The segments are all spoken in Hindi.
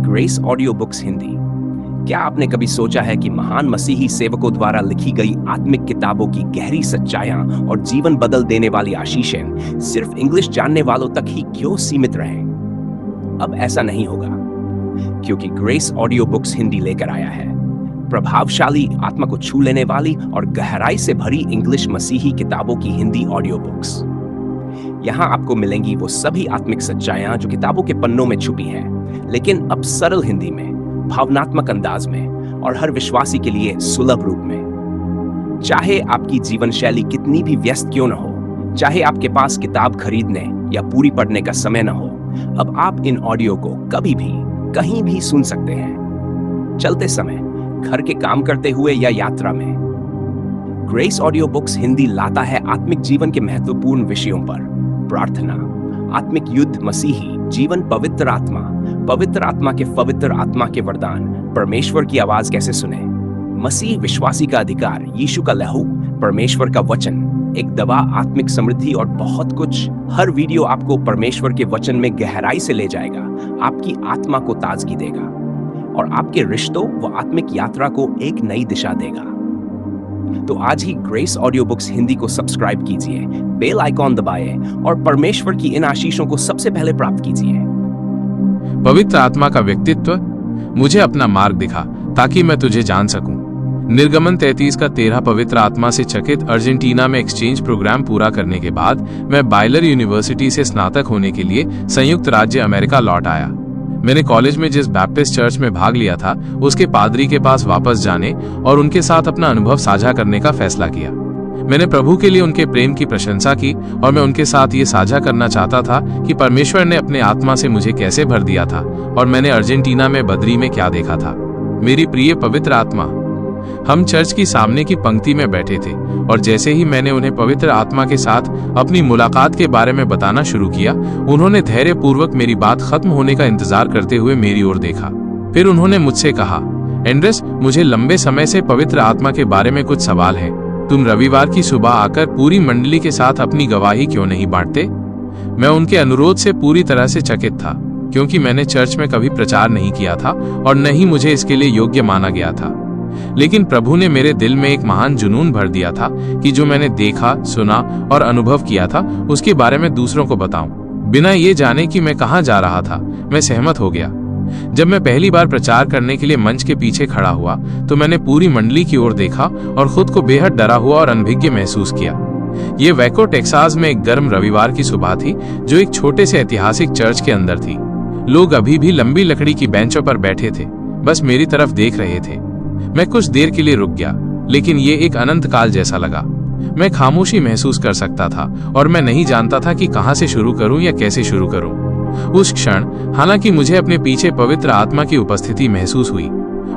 Grace audio books Hindi. क्या आपने कभी सोचा है कि महान मसीही सेवकों द्वारा लिखी गई आत्मिक किताबों की गहरी सच्चाइयां और जीवन बदल देने वाली आशीषें सिर्फ इंग्लिश जानने वालों तक ही क्यों सीमित रहें? अब ऐसा नहीं होगा, क्योंकि ग्रेस ऑडियो बुक्स हिंदी लेकर आया है प्रभावशाली, आत्मा को छू लेने वाली और गहराई से भरी इंग्लिश मसीही किताबों की हिंदी ऑडियो बुक्स। यहाँ आपको मिलेंगी वो सभी आत्मिक सच्चाइयां जो किताबों के पन्नों में छुपी हैं, लेकिन अब सरल हिंदी में, भावनात्मक अंदाज में और हर विश्वासी के लिए सुलभ रूप में। चाहे आपकी जीवन शैली कितनी भी व्यस्त क्यों न हो, चाहे आपके पास किताब खरीदने या पूरी पढ़ने का समय न हो, अब आप इन ऑडियो को कभी भी कहीं भी सुन सकते हैं, चलते समय, घर के काम करते हुए या यात्रा में। ग्रेस ऑडियो बुक्स हिंदी लाता है आत्मिक जीवन के महत्वपूर्ण विषयों पर प्रार्थना, आत्मिक युद्ध, मसीही जीवन, पवित्र आत्मा के पवित्र आत्मा के वरदान, परमेश्वर की आवाज कैसे सुने, मसीह विश्वासी का अधिकार, यीशु का लहू, परमेश्वर का वचन, एक दवा, आत्मिक समृद्धि और बहुत कुछ। हर वीडियो आपको परमेश्वर के वचन में गहराई से ले जाएगा, आपकी आत्मा को ताजगी देगा और आपके रिश्तों व आत्मिक यात्रा को एक नई दिशा देगा। तो आज ही ग्रेस ऑडियो बुक्स हिंदी को सब्सक्राइब कीजिए, बेल आइकॉन दबाइए और परमेश्वर की इन आशीषों को सबसे पहले प्राप्त कीजिए। पवित्र आत्मा का व्यक्तित्व, मुझे अपना मार्ग दिखा ताकि मैं तुझे जान सकूं। निर्गमन 33 का 13। पवित्र आत्मा से चकित अर्जेंटीना में एक्सचेंज प्रोग्राम पूरा करने के बाद मैं बायलर यूनिवर्सिटी से स्नातक होने के लिए संयुक्त राज्य अमेरिका लौट आया। मैंने कॉलेज में जिस बैप्टिस्ट चर्च में भाग लिया था, उसके पादरी के पास वापस जाने और उनके साथ अपना अनुभव साझा करने का फैसला किया। मैंने प्रभु के लिए उनके प्रेम की प्रशंसा की और मैं उनके साथ ये साझा करना चाहता था कि परमेश्वर ने अपने आत्मा से मुझे कैसे भर दिया था और मैंने अर्जेंटीना में बद्री में क्या देखा था। मेरी प्रिय पवित्र आत्मा। हम चर्च की सामने की पंक्ति में बैठे थे और जैसे ही मैंने उन्हें पवित्र आत्मा के साथ अपनी मुलाकात के बारे में बताना शुरू किया, उन्होंने धैर्यपूर्वक मेरी बात खत्म होने का इंतजार करते हुए मेरी ओर देखा। फिर उन्होंने मुझसे कहा, एंड्रेस, मुझे लंबे समय से पवित्र आत्मा के बारे में कुछ सवाल है। तुम रविवार की सुबह आकर पूरी मंडली के साथ अपनी गवाही क्यों नहीं बांटते? मैं उनके अनुरोध से पूरी तरह से चकित था, क्योंकि मैंने चर्च में कभी प्रचार नहीं किया था और न ही मुझे इसके लिए योग्य माना गया था। लेकिन प्रभु ने मेरे दिल में एक महान जुनून भर दिया था कि जो मैंने देखा, सुना और अनुभव किया था, उसके बारे में दूसरों को बताऊं, बिना ये जाने कि मैं कहां जा रहा था। मैं सहमत हो गया। जब मैं पहली बार प्रचार करने के लिए मंच के पीछे खड़ा हुआ तो मैंने पूरी मंडली की ओर देखा और खुद को बेहद डरा हुआ और अनभिज्ञ महसूस किया। ये वैको, टेक्सास में एक गर्म रविवार की सुबह थी, जो एक छोटे से ऐतिहासिक चर्च के अंदर थी। लोग अभी भी लंबी लकड़ी की बेंचों पर बैठे थे, बस मेरी तरफ देख रहे थे। मैं कुछ देर के लिए रुक गया, लेकिन ये एक अनंत काल जैसा लगा। मैं खामोशी महसूस कर सकता था और मैं नहीं जानता था कि कहां से शुरू करूं या कैसे शुरू करूं। उस क्षण, हालांकि मुझे अपने पीछे पवित्र आत्मा की उपस्थिति महसूस हुई,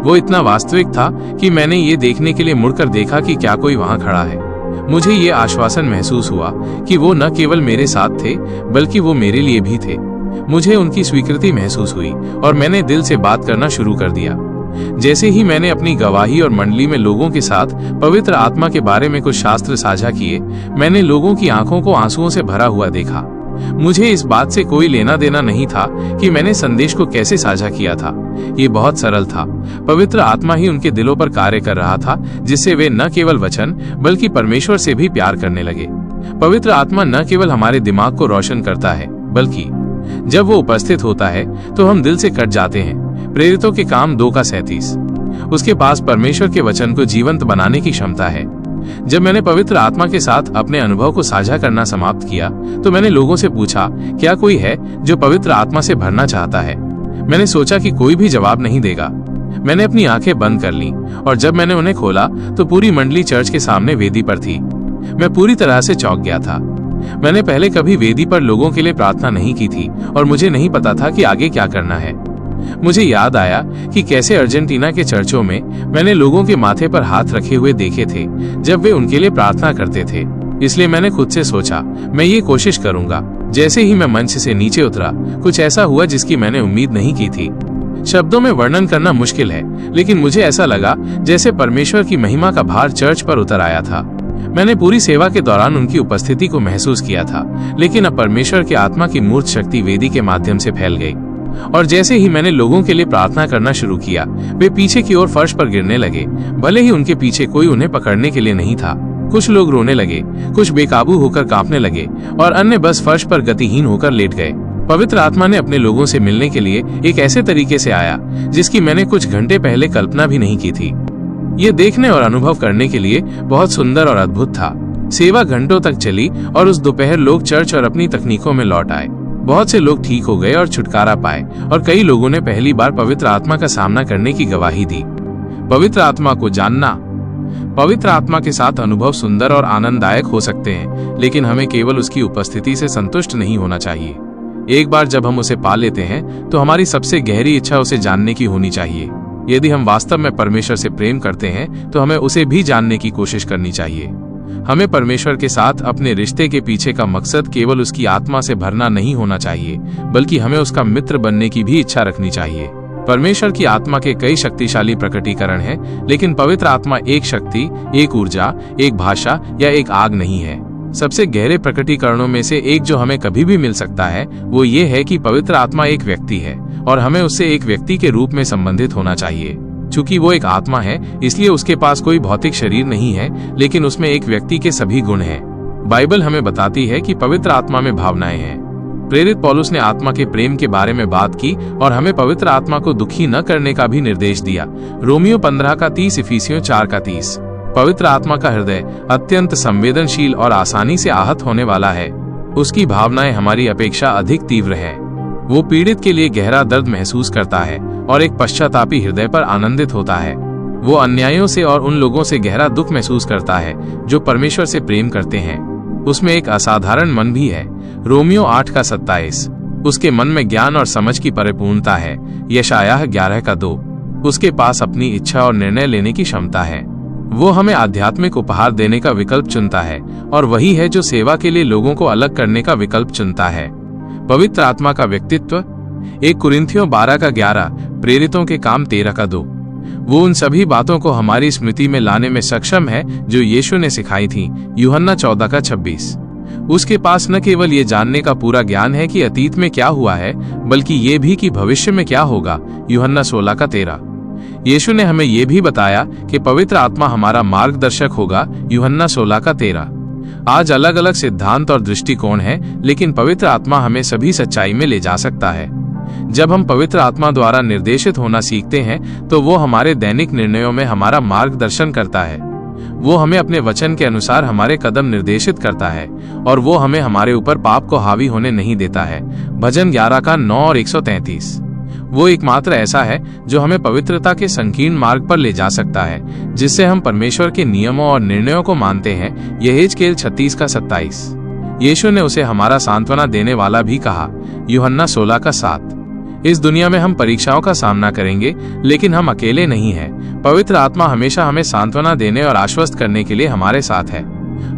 वो इतना वास्तविक था कि मैंने ये देखने के लिए मुड़कर देखा कि क्या कोई वहां खड़ा है। मुझे ये आश्वासन महसूस हुआ कि वो न केवल मेरे साथ थे, बल्कि वो मेरे लिए भी थे। मुझे उनकी स्वीकृति महसूस हुई और मैंने दिल से बात करना शुरू कर दिया। जैसे ही मैंने अपनी गवाही और मंडली में लोगों के साथ पवित्र आत्मा के बारे में कुछ शास्त्र साझा किए, मैंने लोगों की आंखों को आंसुओं से भरा हुआ देखा। मुझे इस बात से कोई लेना देना नहीं था कि मैंने संदेश को कैसे साझा किया था। ये बहुत सरल था। पवित्र आत्मा ही उनके दिलों पर कार्य कर रहा था, जिससे वे न केवल वचन बल्कि परमेश्वर से भी प्यार करने लगे। पवित्र आत्मा न केवल हमारे दिमाग को रोशन करता है, बल्कि जब वो उपस्थित होता है तो हम दिल से कट जाते हैं। प्रेरितों के काम 2 का 37। उसके पास परमेश्वर के वचन को जीवंत बनाने की क्षमता है। जब मैंने पवित्र आत्मा के साथ अपने अनुभव को साझा करना समाप्त किया तो मैंने लोगों से पूछा, क्या कोई है जो पवित्र आत्मा से भरना चाहता है? मैंने सोचा कि कोई भी जवाब नहीं देगा। मैंने अपनी आंखें बंद कर ली और जब मैंने उन्हें खोला तो पूरी मंडली चर्च के सामने वेदी पर थी। मैं पूरी तरह से चौंक गया था। मैंने पहले कभी वेदी पर लोगों के लिए प्रार्थना नहीं की थी और मुझे नहीं पता था कि आगे क्या करना है। मुझे याद आया कि कैसे अर्जेंटीना के चर्चों में मैंने लोगों के माथे पर हाथ रखे हुए देखे थे जब वे उनके लिए प्रार्थना करते थे। इसलिए मैंने खुद से सोचा, मैं ये कोशिश करूंगा। जैसे ही मैं मंच से नीचे उतरा, कुछ ऐसा हुआ जिसकी मैंने उम्मीद नहीं की थी। शब्दों में वर्णन करना मुश्किल है, लेकिन मुझे ऐसा लगा जैसे परमेश्वर की महिमा का भार चर्च पर उतर आया था। मैंने पूरी सेवा के दौरान उनकी उपस्थिति को महसूस किया था, लेकिन अब परमेश्वर के आत्मा की मूर्त शक्ति वेदी के माध्यम से फैल गई। और जैसे ही मैंने लोगों के लिए प्रार्थना करना शुरू किया, वे पीछे की ओर फर्श पर गिरने लगे, भले ही उनके पीछे कोई उन्हें पकड़ने के लिए नहीं था। कुछ लोग रोने लगे, कुछ बेकाबू होकर कांपने लगे और अन्य बस फर्श पर गतिहीन होकर लेट गए। पवित्र आत्मा ने अपने लोगों से मिलने के लिए एक ऐसे तरीके से आया जिसकी मैंने कुछ घंटे पहले कल्पना भी नहीं की थी। ये देखने और अनुभव करने के लिए बहुत सुंदर और अद्भुत था। सेवा घंटों तक चली और उस दोपहर लोग चर्च और अपनी तकनीकों में लौट आए। बहुत से लोग ठीक हो गए और छुटकारा पाए और कई लोगों ने पहली बार पवित्र आत्मा का सामना करने की गवाही दी। पवित्र आत्मा को जानना। पवित्र आत्मा के साथ अनुभव सुंदर और आनंददायक हो सकते हैं, लेकिन हमें केवल उसकी उपस्थिति से संतुष्ट नहीं होना चाहिए। एक बार जब हम उसे पा लेते हैं तो हमारी सबसे गहरी इच्छा उसे जानने की होनी चाहिए। यदि हम वास्तव में परमेश्वर से प्रेम करते हैं तो हमें उसे भी जानने की कोशिश करनी चाहिए। हमें परमेश्वर के साथ अपने रिश्ते के पीछे का मकसद केवल उसकी आत्मा से भरना नहीं होना चाहिए, बल्कि हमें उसका मित्र बनने की भी इच्छा रखनी चाहिए। परमेश्वर की आत्मा के कई शक्तिशाली प्रकटीकरण हैं, लेकिन पवित्र आत्मा एक शक्ति, एक ऊर्जा, एक भाषा या एक आग नहीं है। सबसे गहरे प्रकटीकरणों में से एक जो हमें कभी भी मिल सकता है वो ये है कि पवित्र आत्मा एक व्यक्ति है और हमें उससे एक व्यक्ति के रूप में संबंधित होना चाहिए। चूंकि वो एक आत्मा है, इसलिए उसके पास कोई भौतिक शरीर नहीं है, लेकिन उसमें एक व्यक्ति के सभी गुण हैं। बाइबल हमें बताती है कि पवित्र आत्मा में भावनाएं हैं। प्रेरित पौलुस ने आत्मा के प्रेम के बारे में बात की और हमें पवित्र आत्मा को दुखी न करने का भी निर्देश दिया। रोमियो 15:30, इफिसियों 4:30। पवित्र आत्मा का हृदय अत्यंत संवेदनशील और आसानी से आहत होने वाला है। उसकी भावनाएं हमारी अपेक्षा अधिक तीव्र है। वो पीड़ित के लिए गहरा दर्द महसूस करता है और एक पश्चातापी हृदय पर आनंदित होता है। वो अन्यायों से और उन लोगों से गहरा दुख महसूस करता है जो परमेश्वर से प्रेम करते हैं। उसमें एक असाधारण मन भी है। रोमियो 8:27। उसके मन में ज्ञान और समझ की परिपूर्णता है। यशायाह 11:2। उसके पास अपनी इच्छा और निर्णय लेने की क्षमता है। वो हमें आध्यात्मिक उपहार देने का विकल्प चुनता है और वही है जो सेवा के लिए लोगों को अलग करने का विकल्प चुनता है। पवित्र आत्मा का व्यक्तित्व। 1 कुरिन्थियों 12:11, प्रेरितों के काम 13:2। वो उन सभी बातों को हमारी स्मृति में लाने में सक्षम है जो यीशु ने सिखाई थी। यूहन्ना 14:26। उसके पास न केवल ये जानने का पूरा ज्ञान है कि अतीत में क्या हुआ है, बल्कि ये भी कि भविष्य में क्या होगा। यूहन्ना 16:13। यीशु ने हमें ये भी बताया कि पवित्र आत्मा हमारा मार्गदर्शक होगा। यूहन्ना 16:13। आज अलग अलग सिद्धांत और दृष्टिकोण हैं, लेकिन पवित्र आत्मा हमें सभी सच्चाई में ले जा सकता है। जब हम पवित्र आत्मा द्वारा निर्देशित होना सीखते हैं तो वो हमारे दैनिक निर्णयों में हमारा मार्गदर्शन करता है। वो हमें अपने वचन के अनुसार हमारे कदम निर्देशित करता है और वो हमें हमारे ऊपर पाप को हावी होने नहीं देता है। भजन 11:9 और 133। वो एकमात्र ऐसा है जो हमें पवित्रता के संकीर्ण मार्ग पर ले जा सकता है, जिससे हम परमेश्वर के नियमों और निर्णयों को मानते हैं। यहेजकेल 36:27। यीशु ने उसे हमारा सांत्वना देने वाला भी कहा। यूहन्ना 16:7। इस दुनिया में हम परीक्षाओं का सामना करेंगे, लेकिन हम अकेले नहीं हैं। पवित्र आत्मा हमेशा हमें सांत्वना देने और आश्वस्त करने के लिए हमारे साथ है।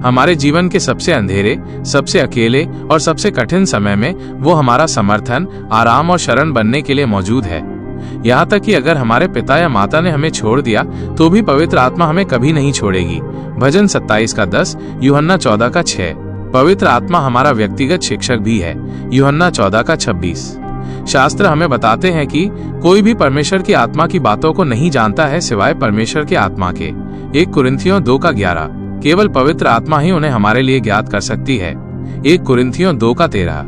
हमारे जीवन के सबसे अंधेरे, सबसे अकेले और सबसे कठिन समय में वो हमारा समर्थन, आराम और शरण बनने के लिए मौजूद है। यहाँ तक कि अगर हमारे पिता या माता ने हमें छोड़ दिया तो भी पवित्र आत्मा हमें कभी नहीं छोड़ेगी। भजन 27:10, यूहन्ना 14:6। पवित्र आत्मा हमारा व्यक्तिगत शिक्षक भी है। यूहन्ना 14:26। शास्त्र हमें बताते हैं कि कोई भी परमेश्वर की आत्मा की बातों को नहीं जानता है सिवाय परमेश्वर के आत्मा के। 1 कुरिन्थियों 2:11। केवल पवित्र आत्मा ही उन्हें हमारे लिए ज्ञात कर सकती है। 1 कुरिन्थियों 2:13।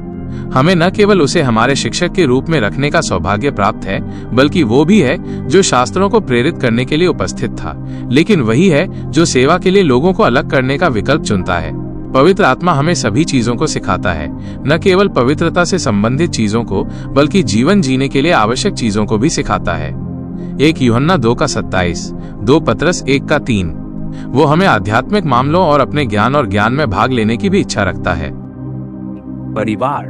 हमें न केवल उसे हमारे शिक्षक के रूप में रखने का सौभाग्य प्राप्त है, बल्कि वो भी है जो शास्त्रों को प्रेरित करने के लिए उपस्थित था, लेकिन वही है जो सेवा के लिए लोगों को अलग करने का विकल्प चुनता है। पवित्र आत्मा हमें सभी चीजों को सिखाता है, न केवल पवित्रता से संबंधित चीजों को, बल्कि जीवन जीने के लिए आवश्यक चीजों को भी सिखाता है। 1 यूहन्ना 2:27, 2 पतरस 1:3। वो हमें आध्यात्मिक मामलों और अपने ज्ञान और ज्ञान में भाग लेने की भी इच्छा रखता है। परिवार,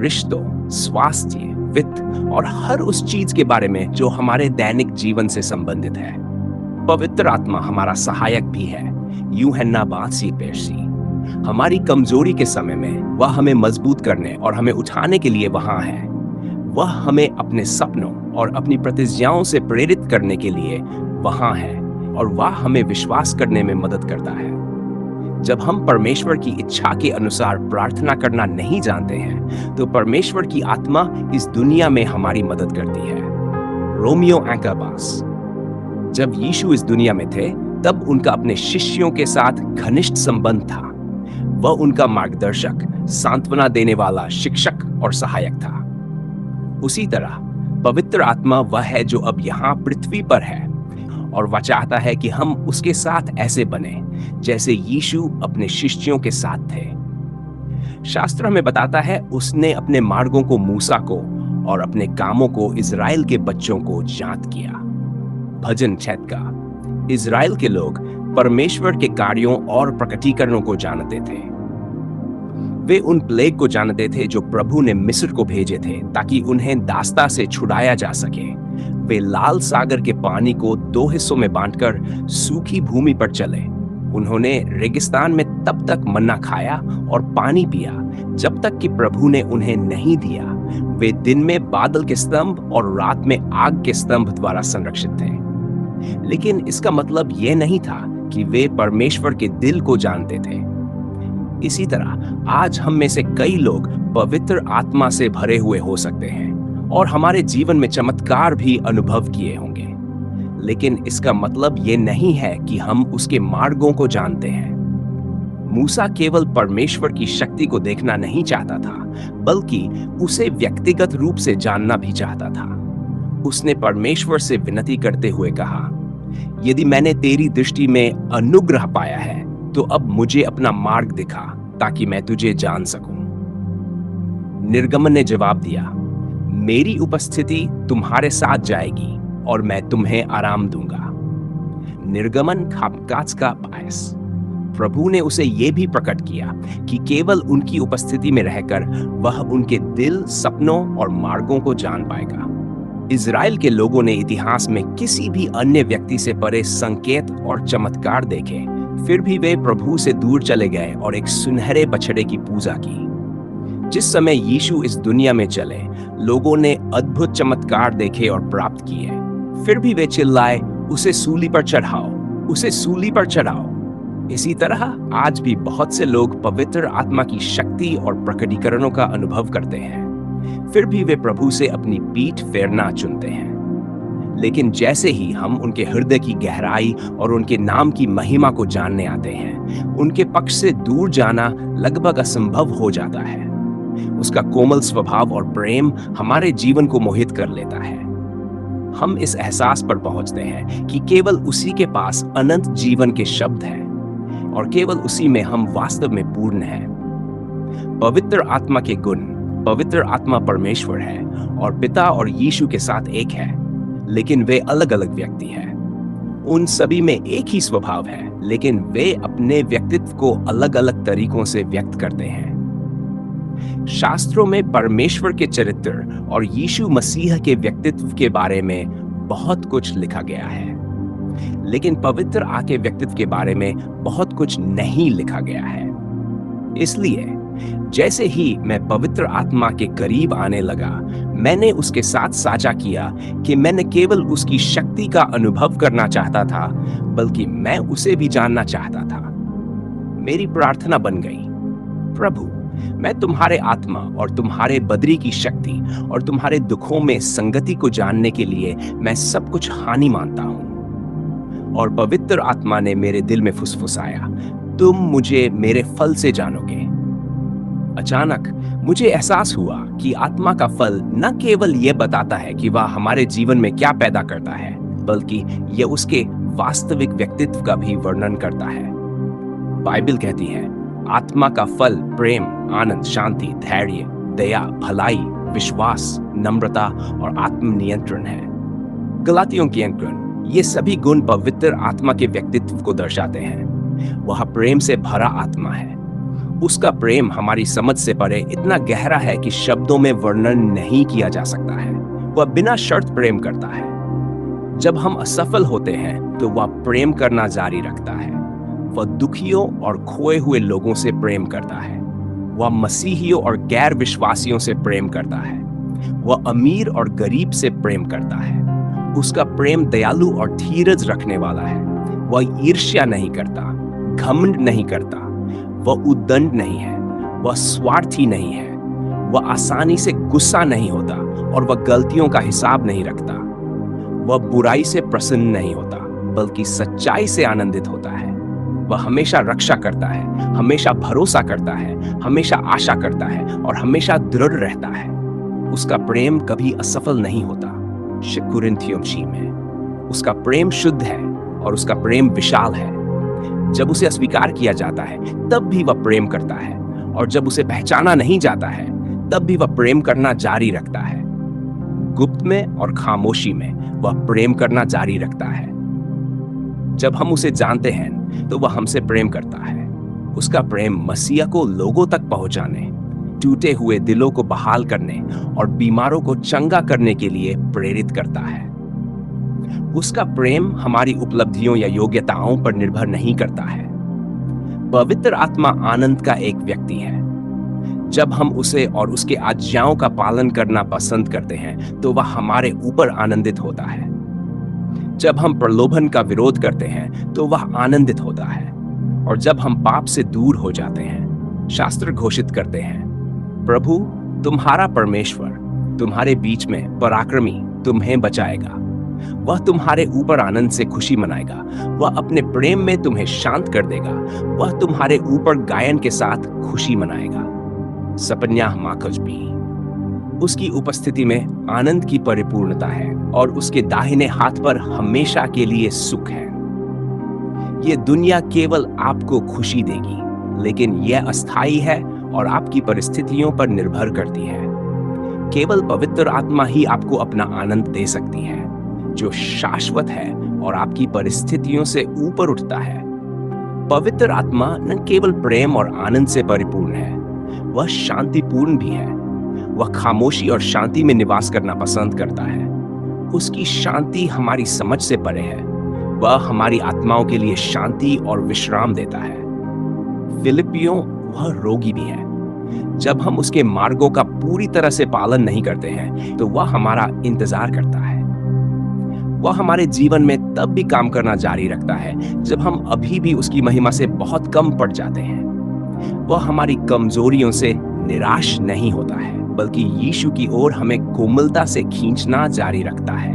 रिश्तों, स्वास्थ्य, वित्त और हर उस चीज के बारे में जो हमारे दैनिक जीवन से संबंधित है। पवित्र आत्मा हमारा सहायक भी है। यूहन्ना 22:82। हमारी कमजोरी के समय में वह हमें मजबूत करने और हमें उठाने के लिए वहां है। वह हमें अपने सपनों और अपनी प्रतिज्ञाओं से प्रेरित करने के लिए वहां है और वह हमें विश्वास करने में मदद करता है। जब हम परमेश्वर की इच्छा के अनुसार प्रार्थना करना नहीं जानते हैं, तो परमेश्वर की आत्मा इस दुनिया में हमारी मदद करती है। रोमियो एंकाबास। जब यीशु इस दुनिया में थे, तब उनका अपने शिष्यों के साथ घनिष्ठ संबंध था। वह उनका मार्गदर्शक, सांत्वना देने वाला शिक्षक और सहायक था। उसी तरह पवित्र आत्मा वह है जो अब यहाँ पृथ्वी पर है, और वह चाहता है कि हम उसके साथ ऐसे बने जैसे यीशु अपने शिष्यों के साथ थे। शास्त्र हमें बताता है उसने अपने मार्गों को मूसा को और अपने कामों को इज़राइल के बच्चों को ज्ञात किया। भजन 6 का। इज़राइल के लोग परमेश्वर के कार्यों और प्रकटीकरणों को जानते थे। वे उन प्लेग को जानते थे जो प्रभु ने मिस्र को भेजे थे ताकि उन्हें दास्ता से छुड़ाया जा सके। वे लाल सागर के पानी को 2 हिस्सों में बांटकर सूखी भूमि पर चले। उन्होंने रेगिस्तान में तब तक मन्ना खाया और पानी पिया जब तक कि प्रभु ने उन्हें नहीं दिया। वे दिन में बादल के स्तंभ और रात में आग के स्तंभ द्वारा संरक्षित थे। लेकिन इसका मतलब यह नहीं था कि वे परमेश्वर के दिल को जानते थे। इसी तरह आज हम में से कई लोग पवित्र आत्मा से भरे हुए हो सकते हैं और हमारे जीवन में चमत्कार भी अनुभव किए होंगे, लेकिन इसका मतलब ये नहीं है कि हम उसके मार्गों को जानते हैं। मूसा केवल परमेश्वर की शक्ति को देखना नहीं चाहता था, बल्कि उसे व्यक्तिगत रूप से जानना भी चाहता था। उसने परमेश्वर से विनती करते हुए कहा, यदि मैंने तेरी दृष्टि में अनुग्रह पाया है तो अब मुझे अपना मार्ग दिखा ताकि मैं तुझे जान सकूं। निर्गमन ने जवाब दिया, मेरी उपस्थिति तुम्हारे साथ जाएगी और मैं तुम्हें आराम दूंगा। निर्गमन खापकाच का 22। प्रभु ने उसे यह भी प्रकट किया कि केवल उनकी उपस्थिति में रहकर वह उनके दिल, सपनों और मार्गों को जान पाएगा। इज़राइल के लोगों ने इतिहास में किसी भी अन्य व्यक्ति से परे संकेत और चमत्कार देखे, फिर भी वे प्रभु से दूर चले गए और एक सुनहरे बछड़े की पूजा की। जिस समय यीशु इस दुनिया में चले, लोगों ने अद्भुत चमत्कार देखे और प्राप्त किए, फिर भी वे चिल्लाए, उसे सूली पर चढ़ाओ, उसे सूली पर चढ़ाओ। इसी तरह आज भी बहुत से लोग पवित्र आत्मा की शक्ति और प्रकटीकरणों का अनुभव करते हैं, फिर भी वे प्रभु से अपनी पीठ फेरना चुनते हैं। लेकिन जैसे ही हम उनके हृदय की गहराई और उनके नाम की महिमा को जानने आते हैं, उनके पक्ष से दूर जाना लगभग असंभव हो जाता है। उसका कोमल स्वभाव और प्रेम हमारे जीवन को मोहित कर लेता है। हम इस एहसास पर पहुंचते हैं कि केवल उसी के पास अनंत जीवन के शब्द हैं और केवल उसी में हम वास्तव में पूर्ण हैं। पवित्र आत्मा के गुण, पवित्र आत्मा परमेश्वर है और पिता और यीशु के साथ एक है, लेकिन वे अलग अलग व्यक्ति हैं। उन सभी में एक ही स्वभाव है, लेकिन वे अपने व्यक्तित्व को अलग अलग तरीकों से व्यक्त करते हैं। शास्त्रों में परमेश्वर के चरित्र और यीशु मसीह के व्यक्तित्व के बारे में बहुत कुछ लिखा गया है, लेकिन पवित्र आत्मा के व्यक्तित्व के बारे में बहुत कुछ नहीं लिखा गया है। इसलिए जैसे ही मैं पवित्र आत्मा के करीब आने लगा, मैंने उसके साथ साझा किया कि मैंने केवल उसकी शक्ति का अनुभव करना चाहता था, बल्कि मैं उसे भी जानना चाहता था। मेरी प्रार्थना बन गई, प्रभु, मैं तुम्हारे आत्मा और तुम्हारे बदरी की शक्ति और तुम्हारे दुखों में संगति को जानने के लिए मैं सब कुछ हानि मानता हूं। और पवित्र आत्मा ने मेरे दिल में फुसफुसाया, तुम मुझे मेरे फल से जानोगे। अचानक मुझे एहसास हुआ कि आत्मा का फल न केवल यह बताता है कि वह हमारे जीवन में क्या पैदा करता है, बल्कि यह उसके वास्तविक व्यक्तित्व का भी वर्णन करता है। बाइबल कहती है, आत्मा का फल प्रेम, आनंद, शांति, धैर्य, दया, भलाई, विश्वास, नम्रता और आत्मनियंत्रण है। गलातियों के अंकन, ये सभी गुण पवित्र आत्मा के व्यक्तित्व को दर्शाते हैं। वह प्रेम से भरा आत्मा है। उसका प्रेम हमारी समझ से परे इतना गहरा है कि शब्दों में वर्णन नहीं किया जा सकता है। वह बिना शर्त प्रेम करता है। जब हम असफल होते हैं तो वह प्रेम करना जारी रखता है। वह दुखियों और खोए हुए लोगों से प्रेम करता है। वह मसीहियों और गैर विश्वासियों से प्रेम करता है। वह अमीर और गरीब से प्रेम करता है। उसका प्रेम दयालु और धीरज रखने वाला है। वह ईर्ष्या नहीं करता, घमंड नहीं करता वह उद्दंड नहीं है, वह स्वार्थी नहीं है, वह आसानी से गुस्सा नहीं होता और वह गलतियों का हिसाब नहीं रखता। वह बुराई से प्रसन्न नहीं होता बल्कि सच्चाई से आनंदित होता है। वह हमेशा रक्षा करता है, हमेशा भरोसा करता है, हमेशा आशा करता है और हमेशा दृढ़ रहता है। उसका प्रेम कभी असफल नहीं होता। कुरिन्थियों 6 में उसका प्रेम शुद्ध है और उसका प्रेम विशाल है। जब उसे अस्वीकार किया जाता है तब भी वह प्रेम करता है, और जब उसे पहचाना नहीं जाता है तब भी वह प्रेम करना जारी रखता है। गुप्त में और खामोशी में वह प्रेम करना जारी रखता है। जब हम उसे जानते हैं तो वह हमसे प्रेम करता है। उसका प्रेम मसीहा को लोगों तक पहुंचाने, टूटे हुए दिलों को बहाल करने और बीमारों को चंगा करने के लिए प्रेरित करता है। उसका प्रेम हमारी उपलब्धियों या योग्यताओं पर निर्भर नहीं करता है। पवित्र आत्मा आनंद का एक व्यक्ति है। जब हम उसे और उसके आज्ञाओं का पालन करना पसंद करते हैं तो वह हमारे ऊपर आनंदित होता है। जब हम प्रलोभन का विरोध करते हैं तो वह आनंदित होता है, और जब हम पाप से दूर हो जाते हैं, शास्त्र घोषित करते हैं, प्रभु तुम्हारा परमेश्वर तुम्हारे बीच में पराक्रमी तुम्हें बचाएगा। वह तुम्हारे ऊपर आनंद से खुशी मनाएगा। वह अपने प्रेम में तुम्हें शांत कर देगा। वह तुम्हारे ऊपर गायन के साथ खुशी मनाएगा। सपन्याह माकज भी। उसकी उपस्थिति में आनंद की परिपूर्णता है और उसके दाहिने हाथ पर हमेशा के लिए सुख है। यह दुनिया केवल आपको खुशी देगी, लेकिन यह अस्थायी है और आपकी परिस्थितियों पर निर्भर करती है। केवल पवित्र आत्मा ही आपको अपना आनंद दे सकती है, जो शाश्वत है और आपकी परिस्थितियों से ऊपर उठता है। पवित्र आत्मा न केवल प्रेम और आनंद से परिपूर्ण है, वह शांतिपूर्ण भी है। वह खामोशी और शांति में निवास करना पसंद करता है। उसकी शांति हमारी समझ से परे है। वह हमारी आत्माओं के लिए शांति और विश्राम देता है। फिलिपियों, वह रोगी भी है। जब हम उसके मार्गों का पूरी तरह से पालन नहीं करते हैं तो वह हमारा इंतजार करता है। वह हमारे जीवन में तब भी काम करना जारी रखता है जब हम अभी भी उसकी महिमा से बहुत कम पड़ जाते हैं। वह हमारी कमजोरियों से निराश नहीं होता है, बल्कि यीशु की ओर हमें कोमलता से खींचना जारी रखता है।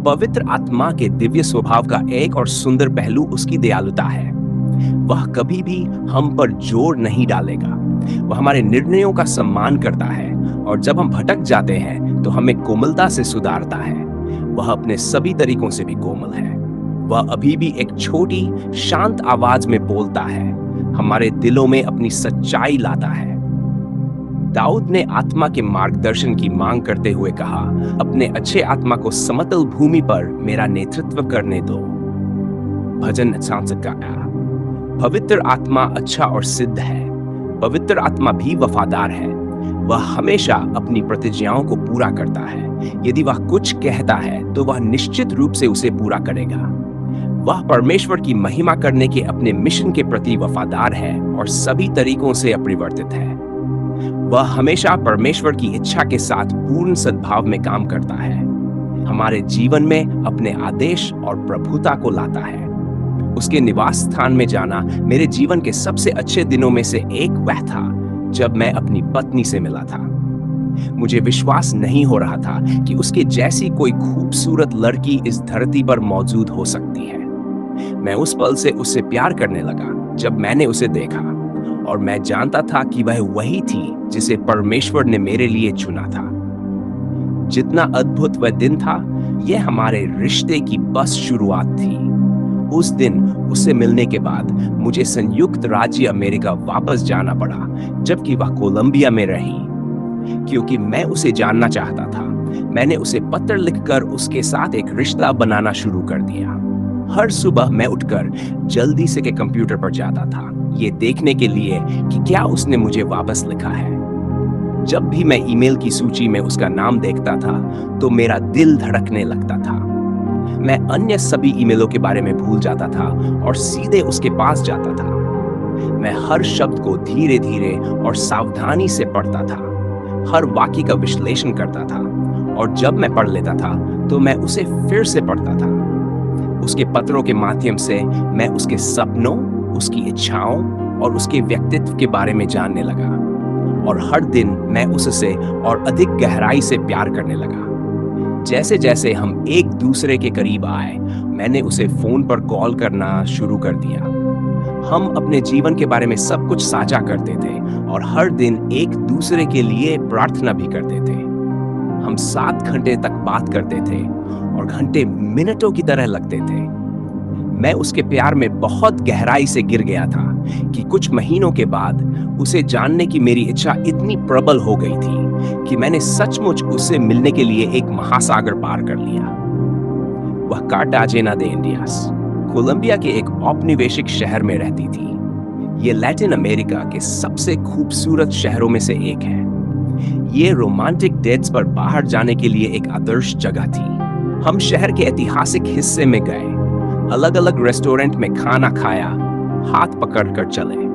पवित्र आत्मा के दिव्य स्वभाव का एक और सुंदर पहलू उसकी दयालुता है। वह कभी भी हम पर जोर नहीं डालेगा। वह हमारे निर्णयों का सम्मान करता है, और जब हम भटक जाते हैं तो हमें कोमलता से सुधारता है। वह अपने सभी तरीकों से भी कोमल है। वह अभी भी एक छोटी शांत आवाज में बोलता है, हमारे दिलों में अपनी सच्चाई लाता है। दाऊद ने आत्मा के मार्गदर्शन की मांग करते हुए कहा, अपने अच्छे आत्मा को समतल भूमि पर मेरा नेतृत्व करने दो। भजन 66 का पवित्र आत्मा अच्छा और सिद्ध है। पवित्र आत्मा भी वफादार है। वह हमेशा अपनी प्रतिज्ञाओं को पूरा करता है। यदि वह कुछ कहता है तो वह निश्चित रूप से उसे पूरा करेगा। वह परमेश्वर की महिमा करने के अपने मिशन के प्रति वफादार है और सभी तरीकों से अपरिवर्तित है। वह हमेशा परमेश्वर की इच्छा के साथ पूर्ण सद्भाव में काम करता है। हमारे जीवन में अपने आदेश और प्रभुता को लाता है। उसके निवास स्थान में जाना मेरे जीवन के सबसे अच्छे दिनों में से एक वह था जब मैं अपनी पत्नी से मिला था। मुझे विश्वास नहीं हो रहा था कि उसके जैसी कोई खूबसूरत लड़की इस धरती पर मौजूद हो सकती है। मैं उस पल से उससे प्यार करने लगा जब मैंने उसे देखा, और मैं जानता था कि वह वही थी जिसे परमेश्वर ने मेरे लिए चुना था। जितना अद्भुत वह दिन था, यह हमारे रिश्ते की बस शुरुआत थी। उस दिन उससे मिलने के बाद मुझे संयुक्त राज्य अमेरिका वापस जाना पड़ा, जबकि वह कोलंबिया में रही, क्योंकि मैं उसे जानना चाहता था। मैंने उसे पत्र लिखकर उसके साथ एक रिश्ता बनाना शुरू कर दिया। हर सुबह मैं उठकर जल्दी से के कंप्यूटर पर जाता था, ये देखने के लिए कि क्या उसने मुझे वापस लिखा है। जब भी मैं ईमेल की सूची में उसका नाम देखता था तो मेरा दिल धड़कने लगता था। मैं अन्य सभी ईमेलों के बारे में भूल जाता था और सीधे उसके पास जाता था। मैं हर शब्द को धीरे धीरे और सावधानी से पढ़ता था, हर वाक्य का विश्लेषण करता था, और जब मैं पढ़ लेता था तो मैं उसे फिर से पढ़ता था। उसके पत्रों के माध्यम से मैं उसके सपनों, उसकी इच्छाओं और उसके व्यक्तित्व के बारे में जानने लगा, और हर दिन मैं उससे और अधिक गहराई से प्यार करने लगा। जैसे जैसे हम एक दूसरे के करीब आए, मैंने उसे फोन पर कॉल करना शुरू कर दिया। हम अपने जीवन के बारे में सब कुछ साझा करते थे और हर दिन एक दूसरे के लिए प्रार्थना भी करते थे। हम 7 घंटे तक बात करते थे और घंटे मिनटों की तरह लगते थे। मैं उसके प्यार में बहुत गहराई से गिर गया था कि कुछ महीनों के बाद उसे जानने की मेरी इच्छा इतनी प्रबल हो गई थी कि मैंने सचमुच उससे मिलने के लिए एक महासागर पार कर लिया। वह कार्टाजेना दे इंडियास, कोलंबिया के एक औपनिवेशिक शहर में रहती थी। ये लैटिन अमेरिका के सबसे खूबसूरत शहरों में से एक है। ये रोमांटिक डेट्स पर बाहर जाने के लिए एक आदर्श जगह थी। हम शहर के ऐतिहासिक हिस्से में गए, अलग अलग रेस्टोरेंट में खाना खाया, हाथ पकड़कर चले,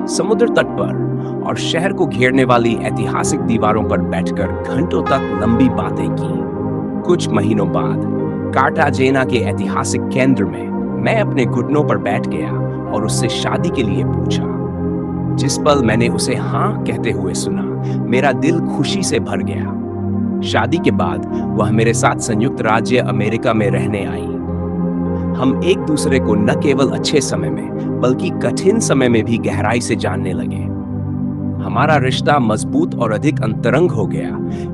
समुद्र तट पर और शहर को घेरने वाली ऐतिहासिक दीवारों पर बैठकर घंटों तक लंबी बातें की। कुछ महीनों बाद कार्टाजेना के ऐतिहासिक केंद्र में मैं अपने घुटनों पर बैठ गया और उससे शादी के लिए पूछा। जिस पल मैंने उसे हाँ कहते हुए सुना, मेरा दिल खुशी से भर गया। शादी के बाद वह मेरे साथ संयुक्त राज्य अमेरिका में रहने आई। हम एक दूसरे को न केवल अच्छे समय में बल्कि कठिन समय में भी गहराई से जानने लगे। हमारा रिश्ता मजबूत और अधिक अंतरंग हो गया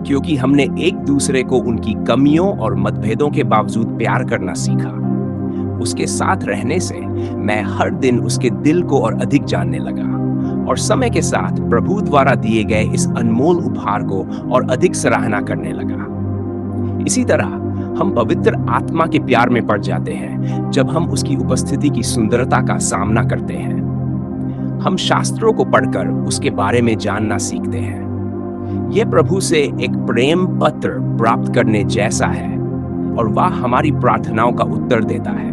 क्योंकि हमने एक दूसरे को उनकी कमियों और मतभेदों के बावजूद प्यार करना सीखा। उसके साथ रहने से मैं हर दिन उसके दिल को और अधिक जानने लगा और समय के साथ प्रभु द्वारा दिए गए इस अनमोल उपहार को और अधिक सराहना करने लगा। इसी तरह हम पवित्र आत्मा के प्यार में पड़ जाते हैं जब हम उसकी उपस्थिति की सुंदरता का सामना करते हैं। हम शास्त्रों को पढ़कर उसके बारे में जानना सीखते हैं। यह प्रभु से एक प्रेम पत्र प्राप्त करने जैसा है और वह हमारी प्रार्थनाओं का उत्तर देता है।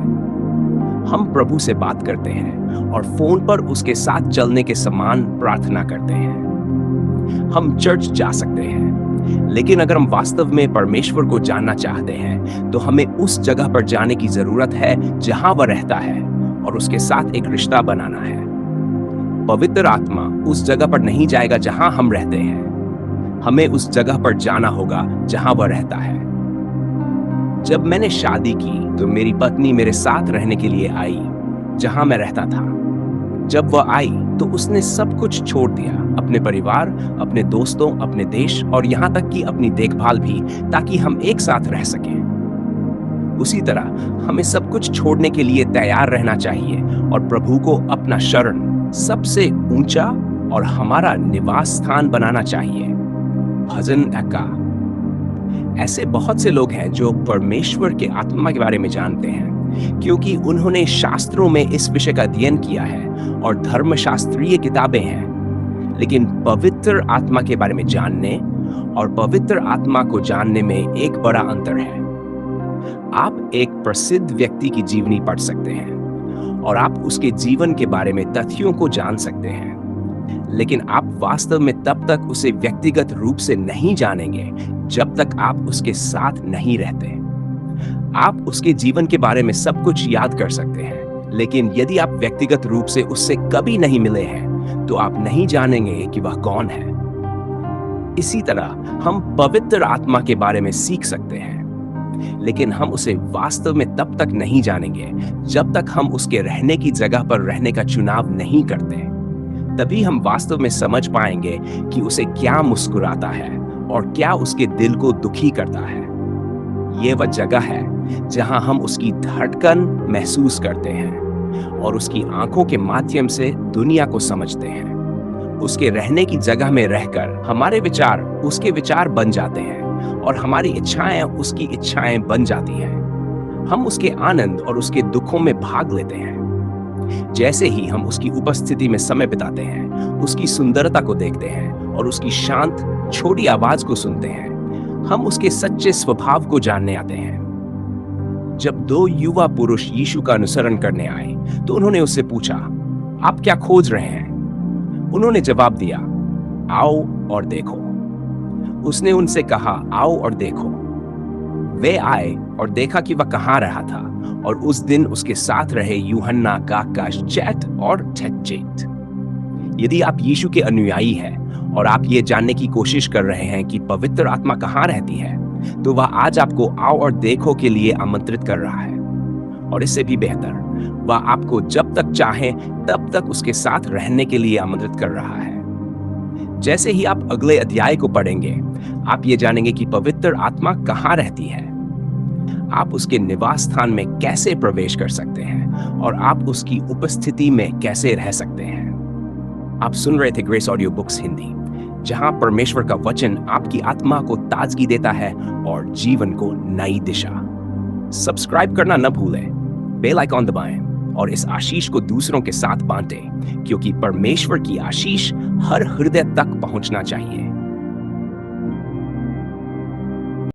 हम प्रभु से बात करते हैं और फोन पर उसके साथ चलने के समान प्रार्थना करते हैं। हम चर्च जा सकते हैं, लेकिन अगर हम वास्तव में परमेश्वर को जानना चाहते हैं तो हमें उस जगह पर जाने की जरूरत है जहां वह रहता है और उसके साथ एक रिश्ता बनाना है। पवित्र आत्मा उस जगह पर नहीं जाएगा जहां हम रहते हैं। हमें उस जगह पर जाना होगा जहां वह रहता है। जब मैंने शादी की तो मेरी पत्नी मेरे साथ रहने के लिए आई जहां मैं रहता था। जब वह आई तो उसने सब कुछ छोड़ दिया, अपने परिवार, अपने दोस्तों, अपने देश और यहाँ तक कि अपनी देखभाल भी, ताकि हम एक साथ रह सकें। उसी तरह हमें सब कुछ छोड़ने के लिए तैयार रहना चाहिए और प्रभु को अपना शरण, सबसे ऊंचा और हमारा निवास स्थान बनाना चाहिए। भजन 21। ऐसे बहुत से लोग हैं जो परमेश्वर के आत्मा के बारे में जानते हैं क्योंकि उन्होंने शास्त्रों में इस विषय का अध्ययन किया है और धर्मशास्त्रीय किताबें हैं, लेकिन पवित्र आत्मा के बारे में जानने और पवित्र आत्मा को जानने में एक बड़ा अंतर है। आप एक प्रसिद्ध व्यक्ति की जीवनी पढ़ सकते हैं और आप उसके जीवन के बारे में तथ्यों को जान सकते हैं, लेकिन आप वास्तव में तब तक उसे व्यक्तिगत रूप से नहीं जानेंगे जब तक आप उसके साथ नहीं रहते। आप उसके जीवन के बारे में सब कुछ याद कर सकते हैं, लेकिन यदि आप व्यक्तिगत रूप से उससे कभी नहीं मिले हैं तो आप नहीं जानेंगे कि वह कौन है। इसी तरह हम पवित्र आत्मा के बारे में सीख सकते हैं, लेकिन हम उसे वास्तव में तब तक नहीं जानेंगे जब तक हम उसके रहने की जगह पर रहने का चुनाव नहीं करते। तभी हम वास्तव में समझ पाएंगे कि उसे क्या मुस्कुराता है और क्या उसके दिल को दुखी करता है। ये वह जगह है जहां हम उसकी धड़कन महसूस करते हैं और उसकी आंखों के माध्यम से दुनिया को समझते हैं। उसके रहने की जगह में रहकर हमारे विचार उसके विचार बन जाते हैं और हमारी इच्छाएं उसकी इच्छाएं बन जाती हैं। हम उसके आनंद और उसके दुखों में भाग लेते हैं। जैसे ही हम उसकी उपस्थिति में समय बिताते हैं, उसकी सुंदरता को देखते हैं और उसकी शांत छोटी आवाज को सुनते हैं, हम उसके सच्चे स्वभाव को जानने आते हैं। जब 2 युवा पुरुष यीशु का अनुसरण करने आए तो उन्होंने उससे पूछा, आप क्या खोज रहे हैं? उन्होंने जवाब दिया, आओ और देखो। उसने उनसे कहा, आओ और देखो। वे आए और देखा कि वह कहाँ रहा था, और उस दिन उसके साथ रहे यूहन्ना, काका, चैट और ठेटचेट। यदि आप यीशु के अनुयायी हैं और आप ये जानने की कोशिश कर रहे हैं कि पवित्र आत्मा कहाँ रहती है, तो वह आज आपको आओ और देखो के लिए आमंत्रित कर रहा है। और इससे भी बेहतर, वह आपको जब तक चाहे तब तक उसके साथ रहने के लिए आमंत्रित कर रहा है। जैसे ही आप अगले अध्याय को पढ़ेंगे, आप ये जानेंगे कि पवित्र आत्मा कहाँ रहती है, आप उसके निवास स्थान में कैसे प्रवेश कर सकते हैं और आप उसकी उपस्थिति में कैसे रह सकते हैं। आप सुन रहे थे ग्रेस ऑडियो बुक्स हिंदी, जहां परमेश्वर का वचन आपकी आत्मा को ताजगी देता है और जीवन को नई दिशा। सब्सक्राइब करना न भूलें, बेल आइकॉन दबाएं और इस आशीष को दूसरों के साथ बांटें, क्योंकि परमेश्वर की आशीष हर हृदय तक पहुंचना चाहिए।